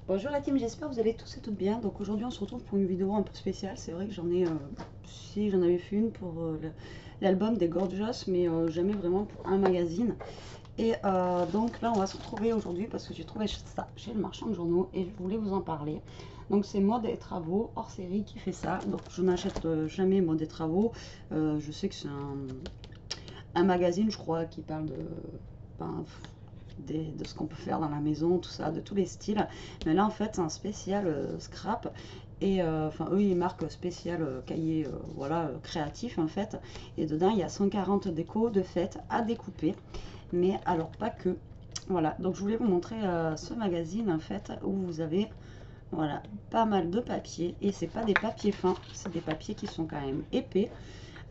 Bonjour la team, j'espère que vous allez tous et toutes bien. Donc aujourd'hui on se retrouve pour une vidéo un peu spéciale. C'est vrai que si j'en avais fait une pour l'album des Gorgeous, mais jamais vraiment pour un magazine. Et donc là on va se retrouver aujourd'hui parce que j'ai trouvé ça chez le marchand de journaux et je voulais vous en parler. Donc c'est Mode et Travaux hors série qui fait ça. Donc je n'achète jamais Mode et Travaux. Je sais que c'est un magazine, je crois, qui parle ben, de ce qu'on peut faire dans la maison, tout ça, de tous les styles. Mais là, en fait, c'est un spécial scrap. Et enfin, eux, ils marquent spécial cahier voilà, créatif, en fait. Et dedans, il y a 140 décos de fête à découper. Mais alors, pas que. Voilà, donc je voulais vous montrer ce magazine, en fait, où vous avez voilà, pas mal de papiers. Et c'est pas des papiers fins, c'est des papiers qui sont quand même épais.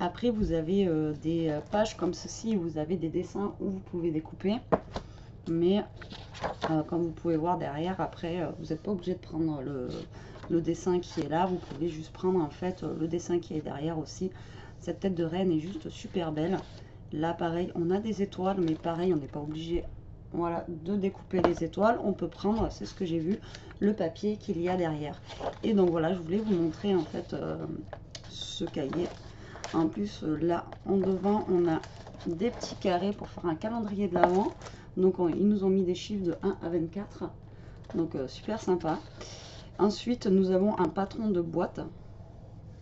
Après, vous avez des pages comme ceci, où vous avez des dessins où vous pouvez découper. Mais comme vous pouvez voir derrière, après, vous n'êtes pas obligé de prendre le dessin qui est là. Vous pouvez juste prendre en fait le dessin qui est derrière aussi. Cette tête de reine est juste super belle. Là, pareil, on a des étoiles, mais pareil, on n'est pas obligé voilà, de découper les étoiles. On peut prendre, c'est ce que j'ai vu, le papier qu'il y a derrière. Et donc voilà, je voulais vous montrer en fait ce cahier. En plus, là, en devant, on a des petits carrés pour faire un calendrier de l'avant. Donc, ils nous ont mis des chiffres de 1 à 24. Donc, super sympa. Ensuite, nous avons un patron de boîte.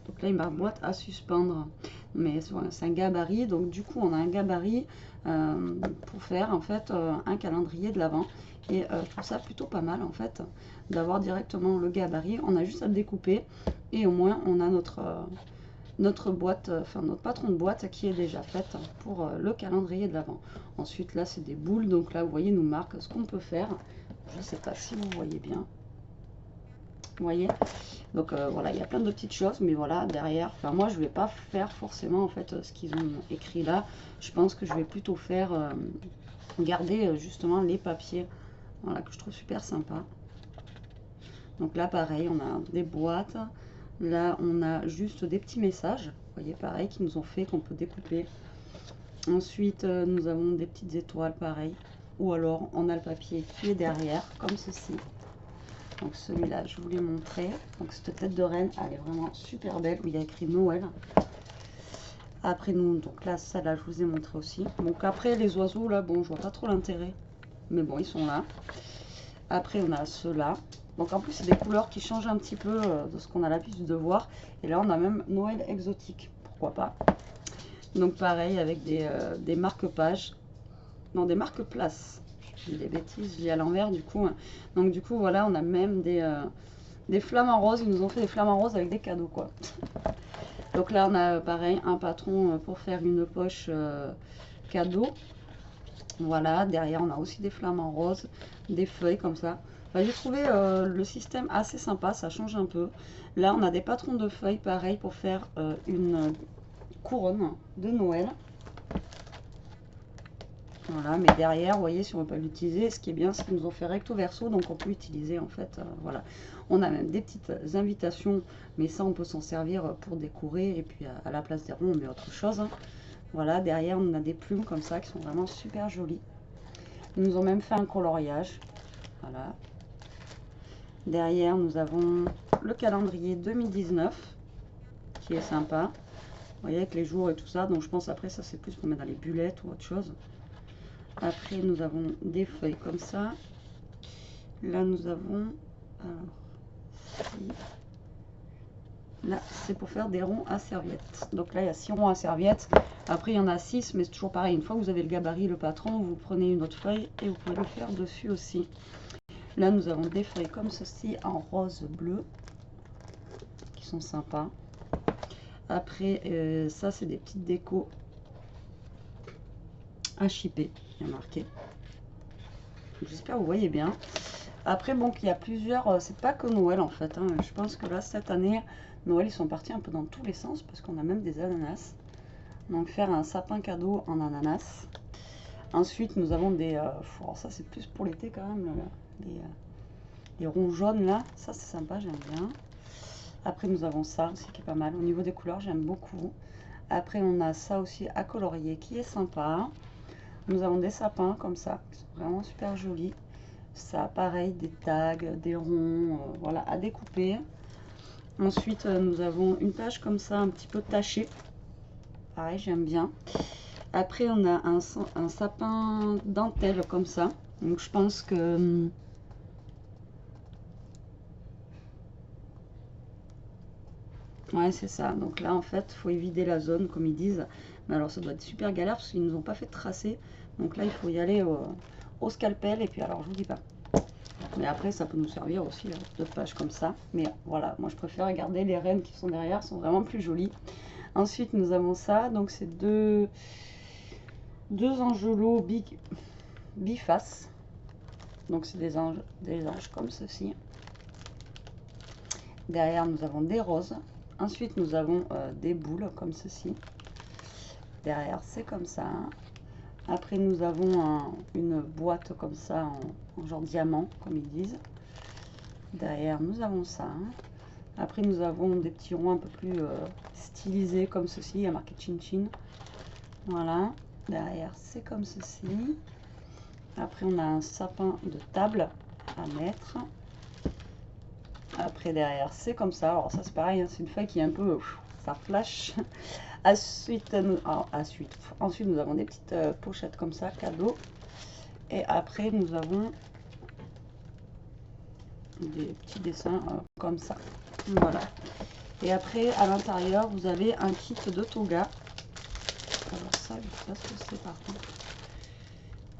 Donc là, il marque boîte à suspendre. Mais c'est un gabarit. Donc, du coup, on a un gabarit pour faire, en fait, un calendrier de l'avant. Et je trouve ça plutôt pas mal, en fait, d'avoir directement le gabarit. On a juste à le découper. Et au moins, on a notre boîte, enfin notre patron de boîte qui est déjà faite pour le calendrier de l'avant. Ensuite là c'est des boules, donc là vous voyez nous marque ce qu'on peut faire. Je ne sais pas si vous voyez bien. Vous voyez, donc voilà, il y a plein de petites choses, mais voilà derrière, enfin moi je vais pas faire forcément en fait ce qu'ils ont écrit là. Je pense que je vais plutôt faire garder justement les papiers, voilà, que je trouve super sympa. Donc là pareil, on a des boîtes. Là, on a juste des petits messages, vous voyez, pareil, qui nous ont fait, qu'on peut découper. Ensuite, nous avons des petites étoiles, pareil. Ou alors, on a le papier qui est derrière, comme ceci. Donc celui-là, je vous l'ai montré. Donc cette tête de reine, elle est vraiment super belle, où il y a écrit Noël. Après, nous, donc là, celle-là, je vous ai montré aussi. Donc après, les oiseaux, là, bon, je vois pas trop l'intérêt. Mais bon, ils sont là. Après, on a ceux-là. Donc en plus, c'est des couleurs qui changent un petit peu de ce qu'on a l'habitude de voir. Et là, on a même Noël exotique. Pourquoi pas. Donc pareil, avec des marque-pages. Non, des marque-places. Je dis des bêtises, je lis à l'envers du coup. Donc du coup, voilà, on a même des flamants roses. Ils nous ont fait des flamants roses avec des cadeaux, quoi. Donc là, on a pareil, un patron pour faire une poche cadeau. Voilà, derrière on a aussi des flamants roses, des feuilles comme ça. Enfin, j'ai trouvé le système assez sympa, ça change un peu. Là on a des patrons de feuilles pareil pour faire une couronne de Noël. Voilà, mais derrière, vous voyez, si on ne veut pas l'utiliser, ce qui est bien, c'est qu'ils nous ont fait recto verso, donc on peut utiliser en fait, voilà. On a même des petites invitations, mais ça on peut s'en servir pour décorer, et puis à la place des ronds, on met autre chose, hein. Voilà, derrière on a des plumes comme ça qui sont vraiment super jolies. Ils nous ont même fait un coloriage. Voilà. Derrière, nous avons le calendrier 2019 qui est sympa. Vous voyez, avec les jours et tout ça. Donc, je pense après, ça c'est plus pour mettre dans les bulettes ou autre chose. Après, nous avons des feuilles comme ça. Là, nous avons. Alors, là, c'est pour faire des ronds à serviette. Donc là, il y a 6 ronds à serviette. Après, il y en a 6, mais c'est toujours pareil. Une fois que vous avez le gabarit, le patron, vous prenez une autre feuille et vous pouvez le faire dessus aussi. Là, nous avons des feuilles comme ceci en rose bleu qui sont sympas. Après, ça, c'est des petites décos à chipper, il y a marqué. J'espère que vous voyez bien. Après, bon, il y a plusieurs. C'est pas que Noël en fait, hein. Je pense que là, cette année, Noël, ils sont partis un peu dans tous les sens parce qu'on a même des ananas. Donc, faire un sapin cadeau en ananas. Ensuite, nous avons des. Alors ça, c'est plus pour l'été quand même. Les ronds jaunes là, ça c'est sympa, j'aime bien. Après, nous avons ça aussi qui est pas mal. Au niveau des couleurs, j'aime beaucoup. Après, on a ça aussi à colorier qui est sympa. Nous avons des sapins comme ça, qui sont vraiment super jolis. Ça, pareil, des tags, des ronds, voilà, à découper. Ensuite, nous avons une page comme ça, un petit peu tachée. Pareil, j'aime bien. Après, on a un sapin dentelle comme ça. Donc, je pense que... ouais, c'est ça. Donc là, en fait, il faut vider la zone, comme ils disent. Mais alors, ça doit être super galère parce qu'ils nous ont pas fait de tracé. Donc là, il faut y aller au scalpel. Et puis, alors, je vous dis pas. Mais après, ça peut nous servir aussi, d'autres pages comme ça. Mais voilà, moi, je préfère regarder les rennes qui sont derrière, sont vraiment plus jolies. Ensuite, nous avons ça. Donc, c'est deux angelots bifaces. Donc, c'est des anges comme ceci. Derrière, nous avons des roses. Ensuite, nous avons des boules comme ceci. Derrière, c'est comme ça. Après, nous avons une boîte comme ça en genre diamant, comme ils disent. Derrière, nous avons ça. Après, nous avons des petits ronds un peu plus stylisés comme ceci. Il y a marqué Chin Chin. Voilà. Derrière, c'est comme ceci. Après, on a un sapin de table à mettre. Après, derrière, c'est comme ça. Alors, ça, c'est pareil. Hein, c'est une feuille qui est un peu... ça flash. Ensuite, nous avons des petites pochettes comme ça, cadeaux. Et après, nous avons des petits dessins comme ça. Voilà. Et après, à l'intérieur, vous avez un kit de toga. Alors ça, je ne sais pas ce que c'est par contre.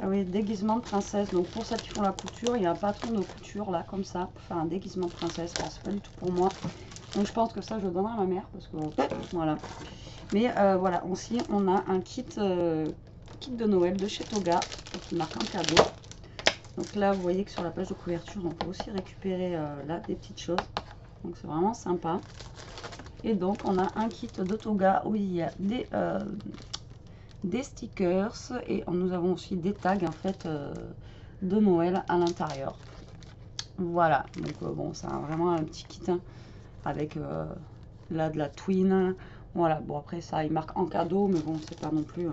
Ah oui, déguisement de princesse. Donc pour celles qui font la couture, il y a un patron de couture là, comme ça, pour faire un déguisement de princesse. Alors c'est pas du tout pour moi. Donc je pense que ça, je le donnerai à ma mère, parce que voilà. Mais voilà, aussi, on a un kit de Noël de chez Toga, qui marque un cadeau. Donc là, vous voyez que sur la page de couverture, on peut aussi récupérer là des petites choses. Donc c'est vraiment sympa. Et donc, on a un kit de Toga où il y a des stickers et nous avons aussi des tags en fait de Noël à l'intérieur. Voilà, donc bon, c'est vraiment un petit kit hein, avec là de la twin. Voilà, bon après ça, il marque en cadeau, mais bon, c'est pas non plus...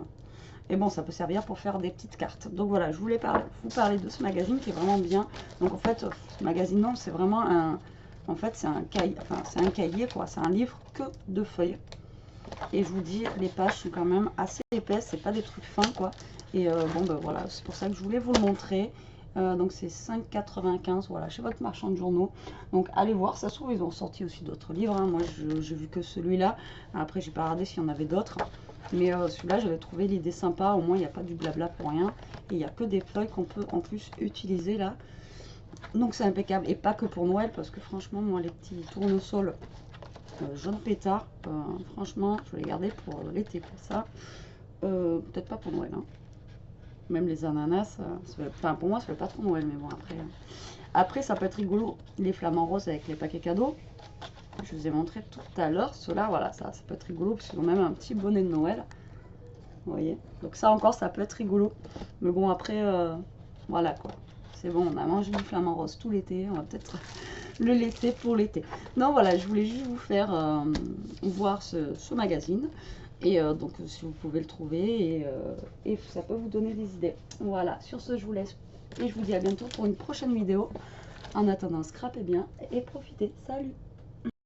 Et bon, ça peut servir pour faire des petites cartes. Donc voilà, je voulais vous parler de ce magazine qui est vraiment bien. Donc en fait, ce magazine, non, c'est vraiment un... En fait, c'est un cahier, enfin, c'est un cahier, quoi. C'est un livre que de feuilles. Et je vous dis, les pages sont quand même assez épaisses. C'est pas des trucs fins, quoi. Et bon, ben voilà, c'est pour ça que je voulais vous le montrer. Donc c'est 5,95 voilà, chez votre marchand de journaux. Donc allez voir, ça se trouve, ils ont sorti aussi d'autres livres. Hein. Moi, j'ai vu que celui-là. Après, j'ai pas regardé s'il y en avait d'autres. Mais celui-là, j'avais trouvé l'idée sympa. Au moins, il n'y a pas du blabla pour rien. Et il n'y a que des feuilles qu'on peut en plus utiliser là. Donc, c'est impeccable. Et pas que pour Noël, parce que franchement, moi, les petits tournesols jaune pétard, franchement, je vais les garder pour l'été pour ça. Peut-être pas pour Noël. Hein. Même les ananas, enfin, pour moi, ça fait pas trop Noël. Mais bon, après, après, ça peut être rigolo. Les flamants roses avec les paquets cadeaux. Je vous ai montré tout à l'heure, ceux-là, voilà, ça peut être rigolo, parce qu'ils ont même un petit bonnet de Noël. Vous voyez, donc ça encore, ça peut être rigolo. Mais bon, après, voilà quoi. C'est bon, on a mangé du flamant rose tout l'été, on va peut-être le laisser pour l'été. Non, voilà, je voulais juste vous faire voir ce magazine. Et donc, si vous pouvez le trouver, et ça peut vous donner des idées. Voilà, sur ce, je vous laisse. Et je vous dis à bientôt pour une prochaine vidéo. En attendant, scrapez bien et profitez. Salut!